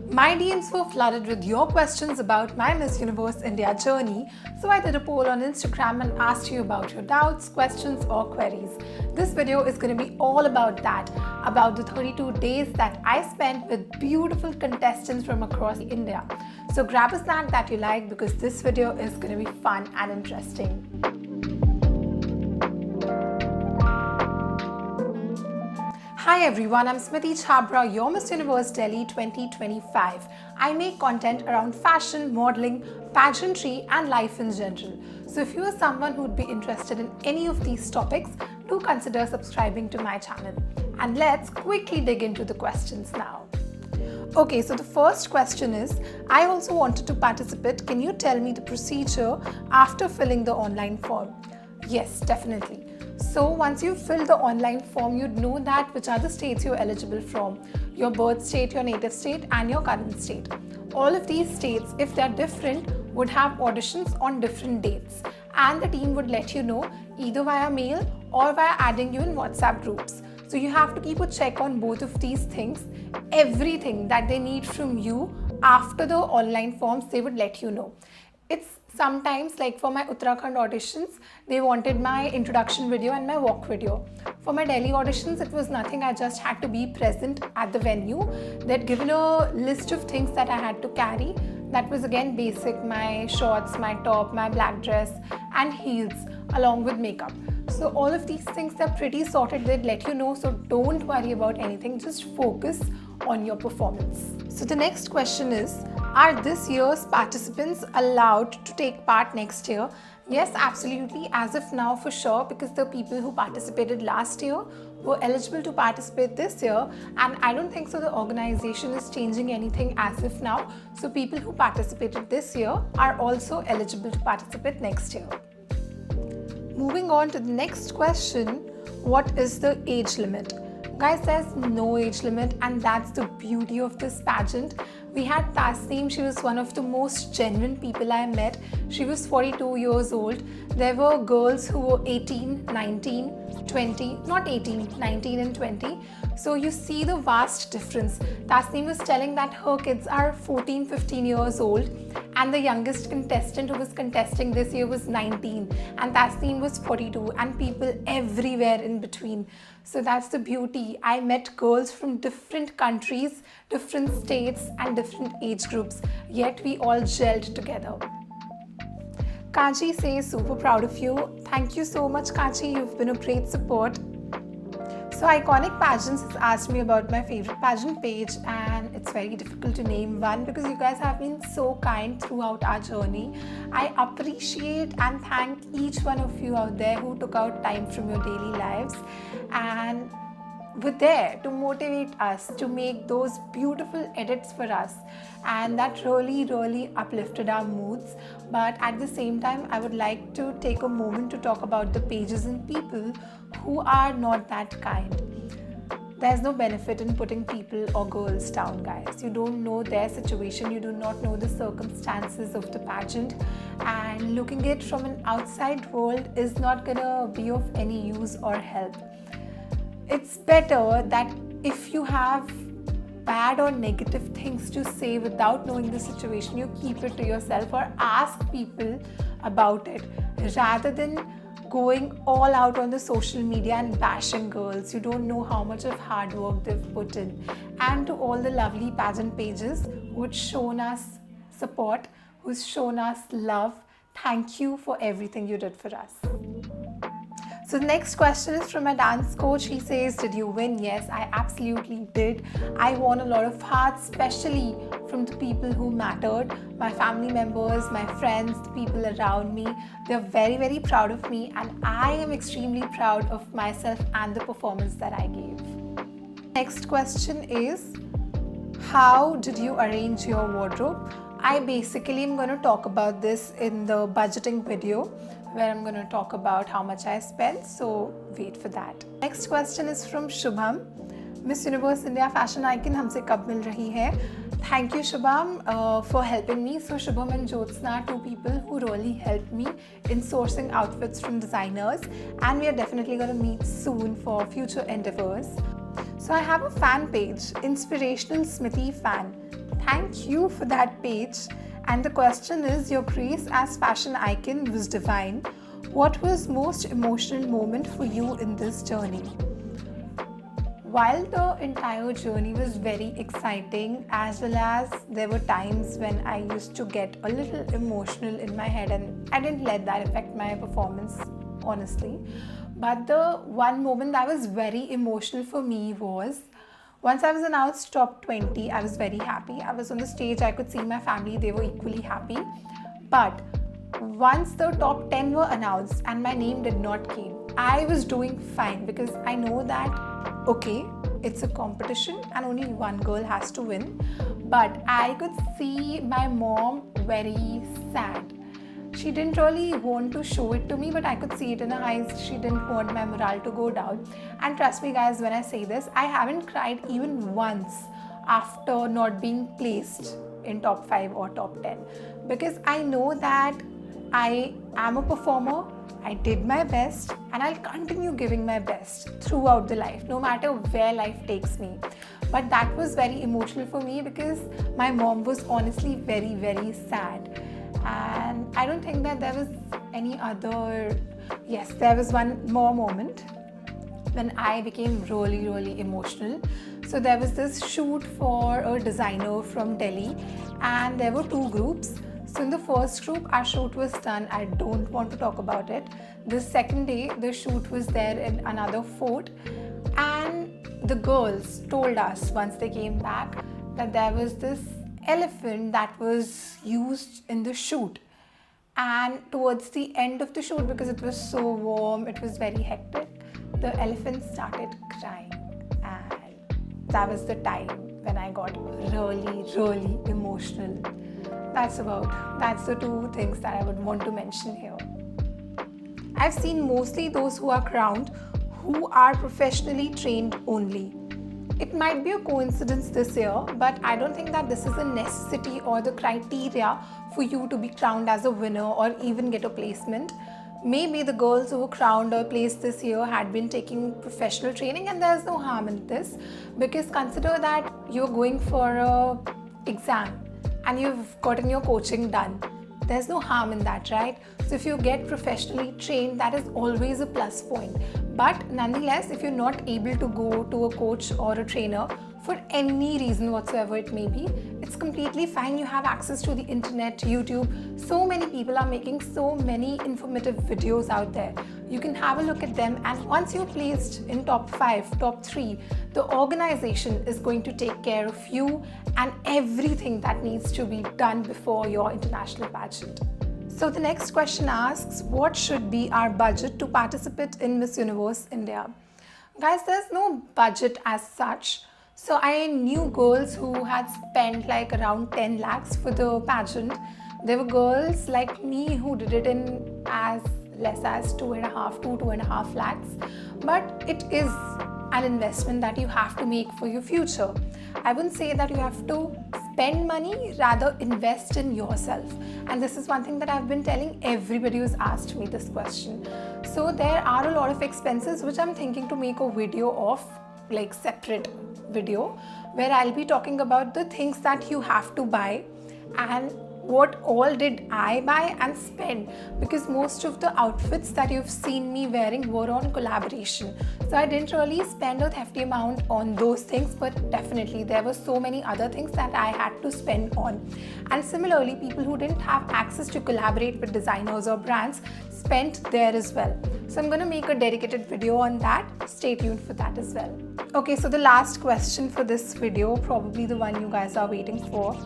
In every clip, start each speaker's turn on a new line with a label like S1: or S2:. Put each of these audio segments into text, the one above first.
S1: My DMs were flooded with your questions about my Miss Universe India journey, so I did a poll on Instagram and asked you about your doubts, questions or queries. This video is going to be all about that, about the 32 days that I spent with beautiful contestants from across India. So grab a snack that you like because this video is going to be fun and interesting. Hi everyone, I'm Smriti Chhabra, your Miss Universe Delhi 2025. I make content around fashion, modeling, pageantry and life in general. So if you are someone who would be interested in any of these topics, do consider subscribing to my channel. And let's quickly dig into the questions now. Okay, so the first question is, I also wanted to participate. Can you tell me the procedure after filling the online form? Yes, definitely. So once you fill the online form, you'd know that which are the states you're eligible from, your birth state, your native state and your current state. All of these states, if they're different, would have auditions on different dates, and the team would let you know either via mail or via adding you in WhatsApp groups. So you have to keep a check on both of these things. Everything that they need from you after the online forms, they would let you know. It's sometimes like for my Uttarakhand auditions, they wanted my introduction video and my walk video. For my Delhi auditions, it was nothing. I just had to be present at the venue. They'd given a list of things that I had to carry. That was again basic, my shorts, my top, my black dress and heels along with makeup. So all of these things are pretty sorted. They'd let you know, so don't worry about anything. Just focus on your performance. So the next question is, are this year's participants allowed to take part next year? Yes, absolutely, as of now for sure, because the people who participated last year were eligible to participate this year, and I don't think so the organization is changing anything as of now. So people who participated this year are also eligible to participate next year. Moving on to the next question, what is the age limit? Guys, there's no age limit, and that's the beauty of this pageant. We had Tasneem. She was one of the most genuine people I met. She was 42 years old. There were girls who were 18, 19, 20, not 18, 19 and 20. So you see the vast difference. Tasneem was telling that her kids are 14, 15 years old, and the youngest contestant who was contesting this year was 19, and Tasneem was 42, and people everywhere in between. So that's the beauty. I met girls from different countries, different states and different age groups, yet we all gelled together. Kachi says, super proud of you. Thank you so much, Kachi. You've been a great support. So Iconic Pageants has asked me about my favorite pageant page, and it's very difficult to name one because you guys have been so kind throughout our journey. I appreciate and thank each one of you out there who took out time from your daily lives and were there to motivate us to make those beautiful edits for us, and that really uplifted our moods. But at the same time, I would like to take a moment to talk about the pages and people who are not that kind. There's no benefit in putting people or girls down, guys. You don't know their situation, you do not know the circumstances of the pageant, and looking at it from an outside world is not gonna be of any use or help. It's better that if you have bad or negative things to say without knowing the situation, you keep it to yourself or ask people about it, rather than going all out on the social media and bashing girls. You don't know how much of hard work they've put in. And to all the lovely pageant pages who've shown us support, who's shown us love, thank you for everything you did for us. So the next question is from my dance coach. He says, did you win? Yes, I absolutely did. I won a lot of hearts, especially from the people who mattered, my family members, my friends, the people around me. They're very proud of me, and I am extremely proud of myself and the performance that I gave. Next question is, how did you arrange your wardrobe? I basically am going to talk about this in the budgeting video, where I'm going to talk about how much I spent, so wait for that. Next question is from Shubham. Miss Universe India fashion icon हमसे कब मिल रही है? Thank you, Shubham, for helping me. So Shubham and Jyotsna are two people who really helped me in sourcing outfits from designers, and we are definitely going to meet soon for future endeavors. So I have a fan page, Inspirational Smriti Fan. Thank you for that page. And the question is, your grace as fashion icon was divine. What was most emotional moment for you in this journey? While the entire journey was very exciting, as well as there were times when I used to get a little emotional in my head, and I didn't let that affect my performance, honestly. But the one moment that was very emotional for me was once I was announced top 20, I was very happy. I was on the stage, I could see my family, they were equally happy. But once the top 10 were announced and my name did not came, I was doing fine because I know that, okay, it's a competition and only one girl has to win. But I could see my mom very sad. She didn't really want to show it to me, but I could see it in her eyes. She didn't want my morale to go down. And trust me guys, when I say this, I haven't cried even once after not being placed in top 5 or top 10, because I know that I am a performer, I did my best, and I'll continue giving my best throughout the life, no matter where life takes me. But that was very emotional for me because my mom was honestly very, very sad. And I don't think that there was any other. Yes, there was one more moment when I became really, really emotional. So there was this shoot for a designer from Delhi, and there were 2 groups. So in the first group, our shoot was done. I don't want to talk about it. The second day, the shoot was there in another fort, and the girls told us once they came back that there was this elephant that was used in the shoot. And towards the end of the shoot, because it was so warm, it was very hectic, the elephant started crying. And that was the time when I got really, really emotional. That's the 2 things that I would want to mention here. I've seen mostly those who are crowned who are professionally trained only. It might be a coincidence this year, but I don't think that this is a necessity or the criteria for you to be crowned as a winner or even get a placement. Maybe the girls who were crowned or placed this year had been taking professional training, and there's no harm in this, because consider that you're going for a exam and you've gotten your coaching done. There's no harm in that, right? So if you get professionally trained, that is always a plus point. But nonetheless, if you're not able to go to a coach or a trainer for any reason whatsoever it may be, it's completely fine. You have access to the internet, YouTube. So many people are making so many informative videos out there. You can have a look at them, and once you're placed in top 5, top 3, the organization is going to take care of you and everything that needs to be done before your international pageant. So the next question asks, what should be our budget to participate in Miss Universe India? Guys, there's no budget as such. So I knew girls who had spent like around 10 lakhs for the pageant. There were girls like me who did it in as less as 2.5 lakhs. But it is an investment that you have to make for your future. I wouldn't say that you have to spend money, rather invest in yourself. And this is one thing that I've been telling everybody who's asked me this question. So there are a lot of expenses which I'm thinking to make a video of, like separate video, where I'll be talking about the things that you have to buy and what all did I buy and spend, because most of the outfits that you've seen me wearing were on collaboration. So I didn't really spend a hefty amount on those things, but definitely there were so many other things that I had to spend on. And similarly, people who didn't have access to collaborate with designers or brands spent there as well. So I'm going to make a dedicated video on that. Stay tuned for that as well. Okay, so the last question for this video, probably the one you guys are waiting for.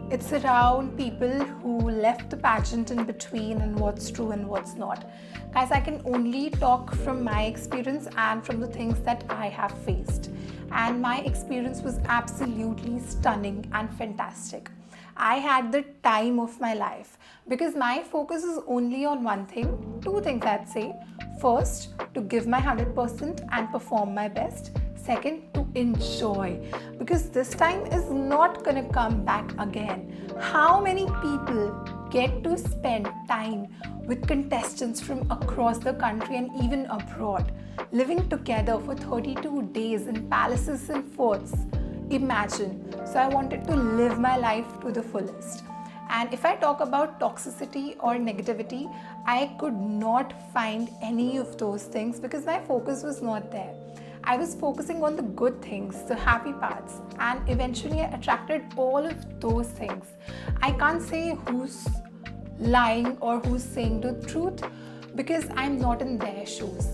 S1: It's around people who left the pageant in between and what's true and what's not. Guys, I can only talk from my experience and from the things that I have faced. And my experience was absolutely stunning and fantastic. I had the time of my life because my focus is only on one thing, 2 things I'd say. First, to give my 100% and perform my best. Second, to enjoy, because this time is not gonna come back again. How many people get to spend time with contestants from across the country and even abroad, living together for 32 days in palaces and forts? imagine. So I wanted to live my life to the fullest. And if I talk about toxicity or negativity, I could not find any of those things because my focus was not there. I was focusing on the good things, the happy parts, and eventually I attracted all of those things. I can't say who's lying or who's saying the truth because I'm not in their shoes.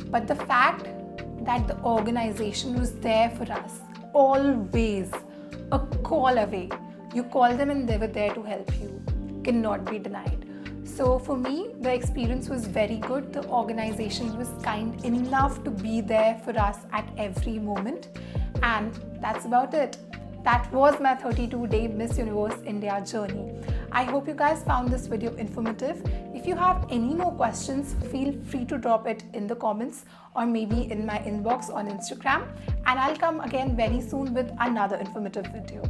S1: But the fact that the organization was there for us, always a call away. You call them and they were there to help you, cannot be denied. So for me, the experience was very good. The organization was kind enough to be there for us at every moment. And that's about it. That was my 32-day Miss Universe India journey. I hope you guys found this video informative. If you have any more questions, feel free to drop it in the comments or maybe in my inbox on Instagram. And I'll come again very soon with another informative video.